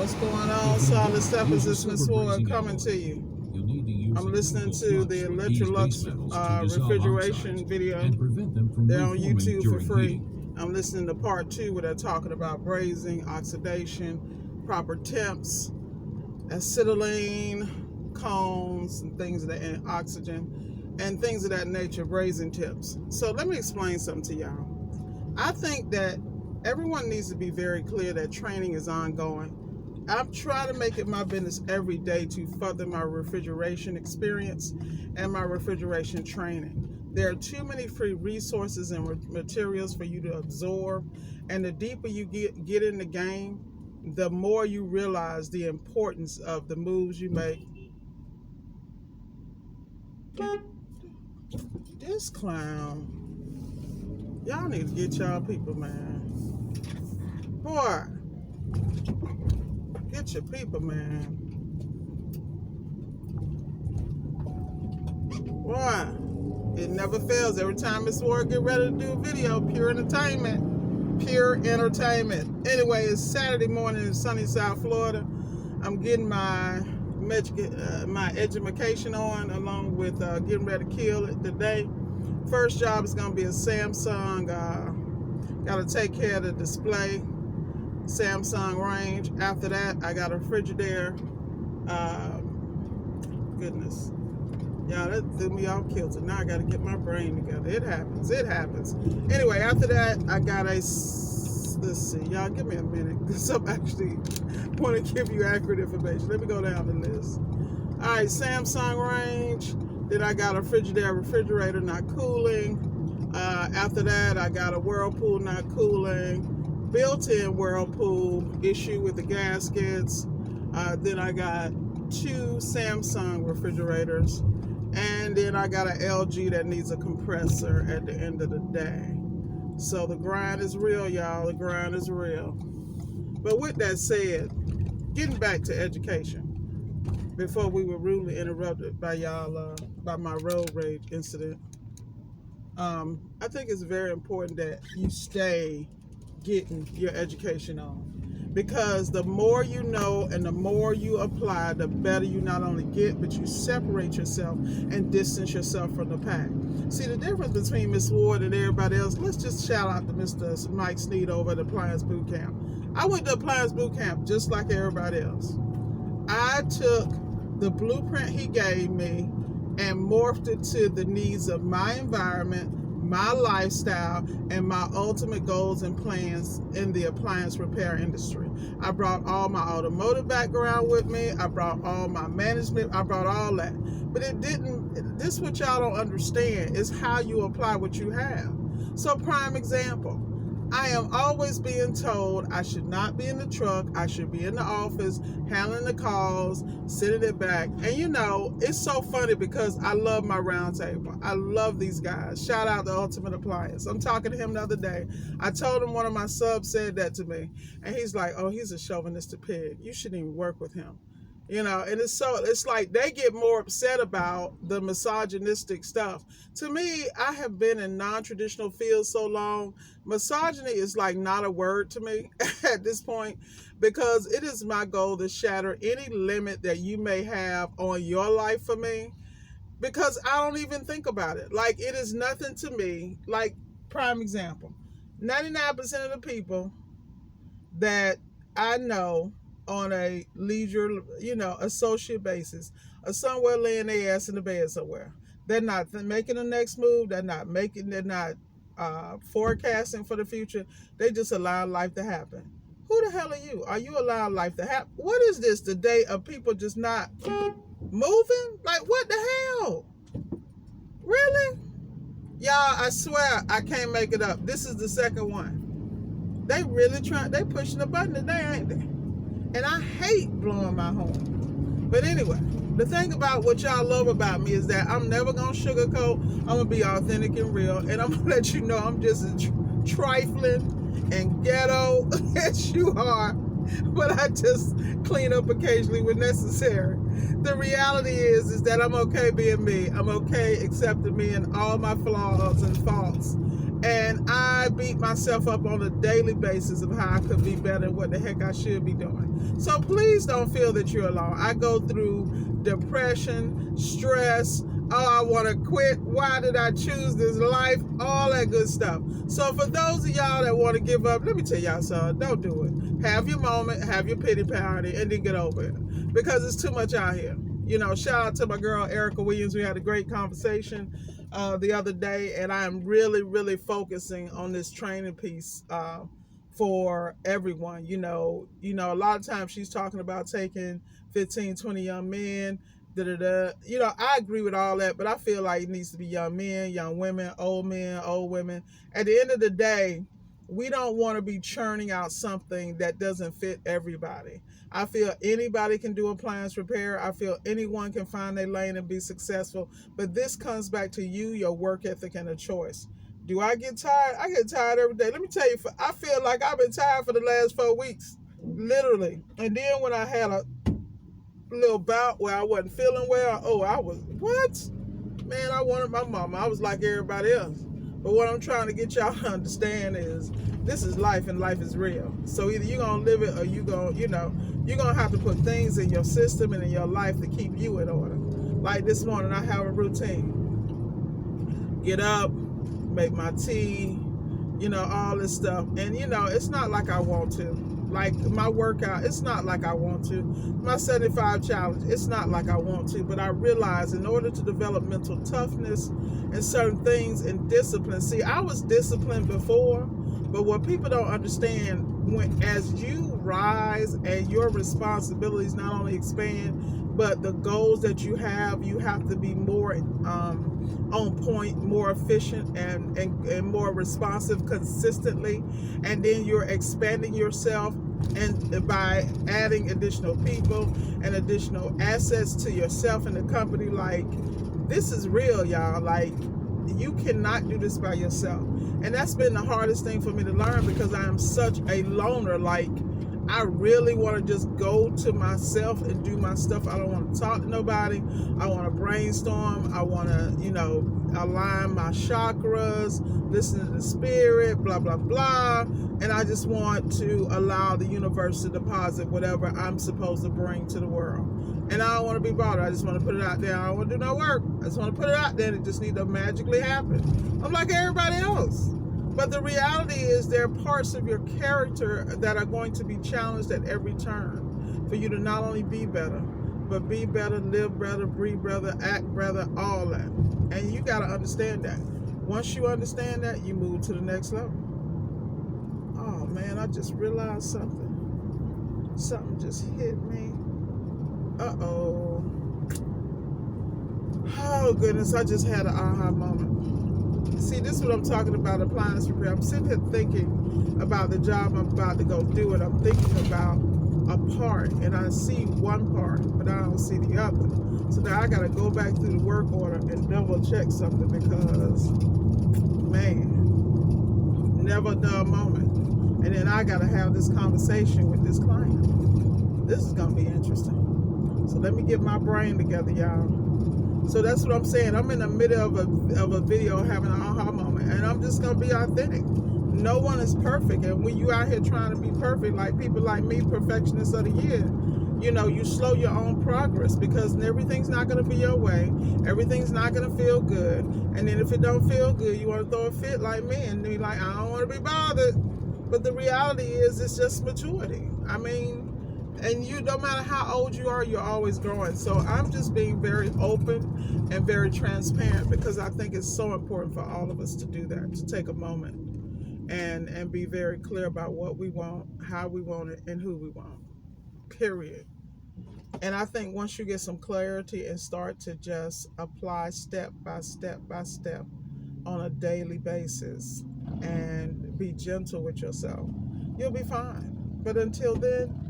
What's going on, Solid Steppers? It's Miss Ward coming to you. I'm listening to the Electrolux refrigeration video. They're on YouTube for free. I'm listening to part 2 where they're talking about brazing, oxidation, proper temps, acetylene, cones, and things of that, and oxygen, and things of that nature, brazing tips. So let me explain something to y'all. I think that everyone needs to be very clear that training is ongoing. I'm trying to make it my business every day to further my refrigeration experience and my refrigeration training. There are too many free resources and materials for you to absorb, and the deeper you get in the game, the more you realize the importance of the moves you make. This clown. Y'all need to get y'all people, man. Boy. Get your people, man. Boy, it never fails. Every time Miss Ward get ready to do a video, pure entertainment. Pure entertainment. Anyway, it's Saturday morning in sunny South Florida. I'm getting my education on, along with getting ready to kill it today. First job is going to be a Samsung. Got to take care of the display. Samsung range. After that, I got a Frigidaire. Goodness, y'all, that threw me off kilter. Now I got to get my brain together. It happens. It happens. Anyway, after that, I got a. Let's see, y'all, give me a minute because I'm actually want to give you accurate information. Let me go down the list. All right, Samsung range. Then I got a Frigidaire refrigerator, not cooling. After that, I got a Whirlpool, not cooling. Built-in Whirlpool, issue with the gaskets. Then I got 2 Samsung refrigerators, and then I got an LG that needs a compressor at the end of the day. So the grind is real, y'all. The grind is real. But with that said, getting back to education, before we were rudely interrupted by y'all, by my road rage incident, I think it's very important that you stay getting your education on, because the more you know and the more you apply, the better you not only get, but you separate yourself and distance yourself from the pack. See, the difference between Miss Ward and everybody else, let's just shout out to Mr. Mike Sneed over at Appliance Boot Camp. I went to Appliance Boot Camp just like everybody else. I took the blueprint he gave me and morphed it to the needs of my environment, my lifestyle, and my ultimate goals and plans in the appliance repair industry. I brought all my automotive background with me. I brought all my management. I brought all that. But it didn't, this is what y'all don't understand, is how you apply what you have. So prime example, I am always being told I should not be in the truck. I should be in the office, handling the calls, sitting it back. And you know, it's so funny because I love my round table. I love these guys. Shout out to Ultimate Appliance. I'm talking to him the other day. I told him one of my subs said that to me. And he's like, oh, he's a chauvinistic pig. You shouldn't even work with him. You know, and it's like they get more upset about the misogynistic stuff. To me, I have been in non-traditional fields so long, misogyny is like not a word to me at this point, because it is my goal to shatter any limit that you may have on your life for me, because I don't even think about it. Like, it is nothing to me. Like, prime example, 99% of the people that I know on a leisure, associate basis, are somewhere laying their ass in the bed somewhere. They're not making the next move. They're not forecasting for the future. They just allow life to happen. Who the hell are you? Are you allowing life to happen? What is this, the day of people just not moving? Like, what the hell? Really? Y'all, I swear I can't make it up. This is the second one. They really they pushing the button today, ain't they? And I hate blowing my horn. But anyway, the thing about what y'all love about me is that I'm never going to sugarcoat. I'm going to be authentic and real. And I'm going to let you know I'm just as trifling and ghetto as you are. But I just clean up occasionally when necessary. The reality is that I'm okay being me. I'm okay accepting me and all my flaws and faults. And I beat myself up on a daily basis of how I could be better and what the heck I should be doing. So please don't feel that you're alone. I go through depression, stress. Oh, I want to quit. Why did I choose this life? All that good stuff. So for those of y'all that want to give up, let me tell y'all something. Don't do it. Have your moment, have your pity party, and then get over it. Because it's too much out here. You know, shout out to my girl, Erica Williams. We had a great conversation the other day, and I am really, really focusing on this training piece for everyone. You know, a lot of times she's talking about taking 15, 20 young men, You know, I agree with all that, but I feel like it needs to be young men, young women, old men, old women. At the end of the day, we don't want to be churning out something that doesn't fit everybody. I feel anybody can do appliance repair. I feel anyone can find their lane and be successful. But this comes back to you, your work ethic, and a choice. Do I get tired? I get tired every day. Let me tell you, I feel like I've been tired for the last 4 weeks, literally. And then when I had a little bout where I wasn't feeling well, oh, I was, what? Man, I wanted my mama. I was like everybody else. But what I'm trying to get y'all to understand is this is life, and life is real. So either you're going to live it or you're going to have to put things in your system and in your life to keep you in order. Like this morning, I have a routine. Get up, make my tea, all this stuff. And, it's not like I want to. Like my workout, it's not like I want to. My 75 challenge, it's not like I want to. But I realize in order to develop mental toughness and certain things and discipline. See, I was disciplined before, but what people don't understand, as you rise and your responsibilities not only expand, but the goals that you have to be more on point, more efficient, and more responsive consistently. And then you're expanding yourself, and by adding additional people and additional assets to yourself and the company. Like, this is real, y'all. Like, you cannot do this by yourself. And that's been the hardest thing for me to learn, because I am such a loner. Like, I really want to just go to myself and do my stuff. I don't want to talk to nobody. I want to brainstorm. I want to, align my chakras, listen to the spirit, blah, blah, blah. And I just want to allow the universe to deposit whatever I'm supposed to bring to the world. And I don't want to be bothered. I just want to put it out there. I don't want to do no work. I just want to put it out there, and it just needs to magically happen. I'm like everybody else. But the reality is there are parts of your character that are going to be challenged at every turn for you to not only be better, but be better, live better, breathe better, act better, all that. And you got to understand that. Once you understand that, you move to the next level. Oh, man, I just realized something. Something just hit me. Uh-oh. Oh, goodness, I just had an aha moment. See, this is what I'm talking about, appliance repair. I'm sitting here thinking about the job I'm about to go do, and I'm thinking about a part, and I see one part, but I don't see the other. So now I got to go back through the work order and double check something, because, man, never a dull moment. And then I got to have this conversation with this client. This is going to be interesting. So let me get my brain together, y'all. So that's what I'm saying. I'm in the middle of a video having an aha moment, and I'm just going to be authentic. No one is perfect. And when you out here trying to be perfect, like people like me, perfectionists of the year, you slow your own progress, because everything's not going to be your way. Everything's not going to feel good. And then if it don't feel good, you want to throw a fit like me and be like, I don't want to be bothered. But the reality is, it's just maturity. I mean, and no matter how old you are, you're always growing. So I'm just being very open and very transparent, because I think it's so important for all of us to do that, to take a moment and be very clear about what we want, how we want it, and who we want, period. And I think once you get some clarity and start to just apply step by step by step on a daily basis and be gentle with yourself, you'll be fine. But until then,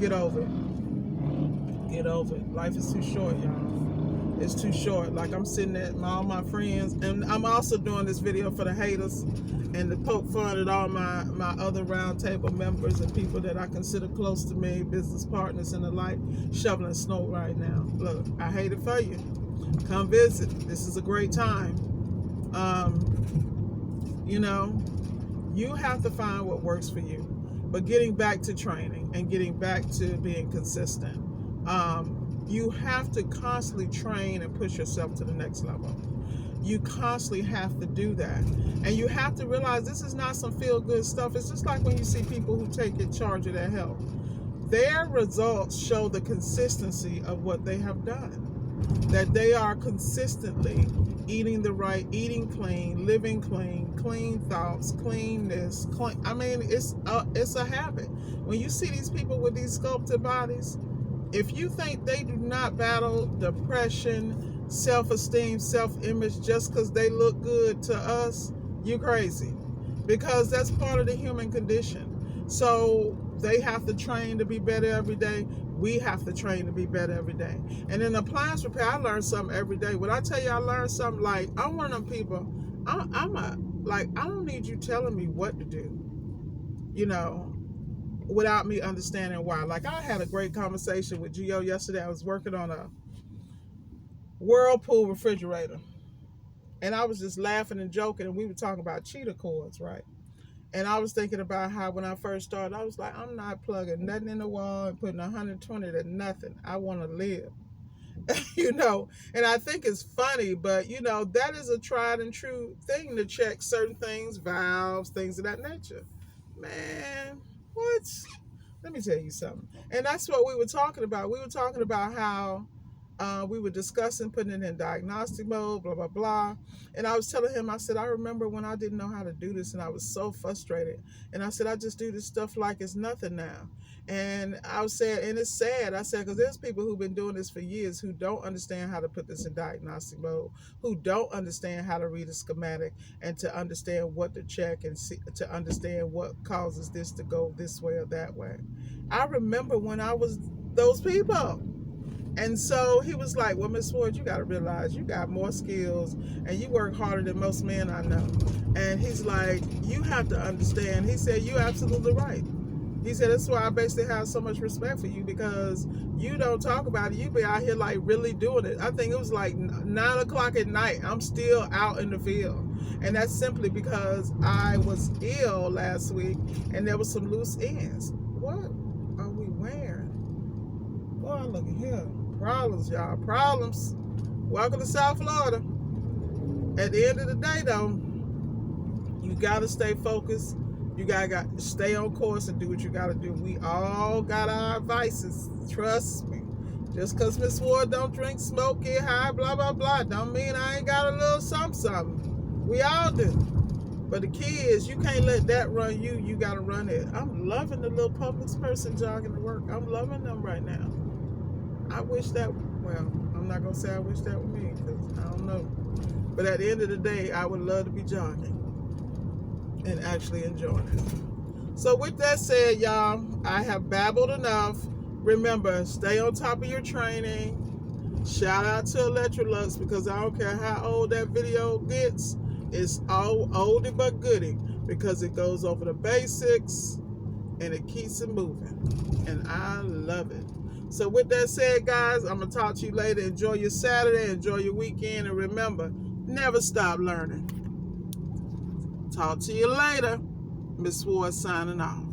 get over it. Get over it. Life is too short, y'all. It's too short. Like, I'm sitting at all my friends, and I'm also doing this video for the haters and to poke fun at all my other round table members and people that I consider close to me, business partners and the like, shoveling snow right now. Look, I hate it for you. Come visit. This is a great time. You know, you have to find what works for you. But getting back to training and getting back to being consistent, you have to constantly train and push yourself to the next level. You constantly have to do that. And you have to realize this is not some feel-good stuff. It's just like when you see people who take in charge of their health. Their results show the consistency of what they have done. That they are consistently eating clean, living clean thoughts, cleanness, clean. I mean, it's a habit. When you see these people with these sculpted bodies, if you think they do not battle depression, self-esteem, self-image just because they look good to us, you crazy. Because that's part of the human condition. So they have to train to be better every day. We have to train to be better every day. And in appliance repair, I learn something every day. When I tell you I learn something, like, I'm one of them people, I don't need you telling me what to do, you know, without me understanding why. Like, I had a great conversation with Gio yesterday. I was working on a Whirlpool refrigerator. And I was just laughing and joking, and we were talking about cheetah cords, right? And I was thinking about how when I first started, I was like, I'm not plugging nothing in the wall and putting 120 to nothing. I want to live, you know. And I think it's funny, but, you know, that is a tried and true thing to check certain things, valves, things of that nature. Man, what? Let me tell you something. And that's what we were talking about. We were talking about how we were discussing putting it in diagnostic mode, blah, blah, blah. And I was telling him, I said, I remember when I didn't know how to do this and I was so frustrated. And I said, I just do this stuff like it's nothing now. And I was saying, and it's sad, I said, because there's people who've been doing this for years who don't understand how to put this in diagnostic mode, who don't understand how to read a schematic and to understand what to check and see, to understand what causes this to go this way or that way. I remember when I was those people. And so he was like, well, Miss Ward, you got to realize you got more skills and you work harder than most men I know. And he's like, you have to understand. He said, you're absolutely right. He said, that's why I basically have so much respect for you, because you don't talk about it. You be out here like really doing it. I think it was like 9 o'clock at night. I'm still out in the field. And that's simply because I was ill last week and there was some loose ends. What are we wearing? Boy, look at here. Problems, y'all. Problems. Welcome to South Florida. At the end of the day, though, you got to stay focused. You got to stay on course and do what you got to do. We all got our vices. Trust me. Just because Miss Ward don't drink, smoke, get high, blah, blah, blah, don't mean I ain't got a little something. We all do. But the key is you can't let that run you. You got to run it. I'm loving the little Publix person jogging to work. I'm loving them right now. I wish that, well, I'm not going to say I wish that were me, because I don't know. But at the end of the day, I would love to be jogging and actually enjoying it. So with that said, y'all, I have babbled enough. Remember, stay on top of your training. Shout out to Electrolux, because I don't care how old that video gets. It's all oldie but goodie, because it goes over the basics and it keeps it moving. And I love it. So with that said, guys, I'm going to talk to you later. Enjoy your Saturday. Enjoy your weekend. And remember, never stop learning. Talk to you later. Miss Ward signing off.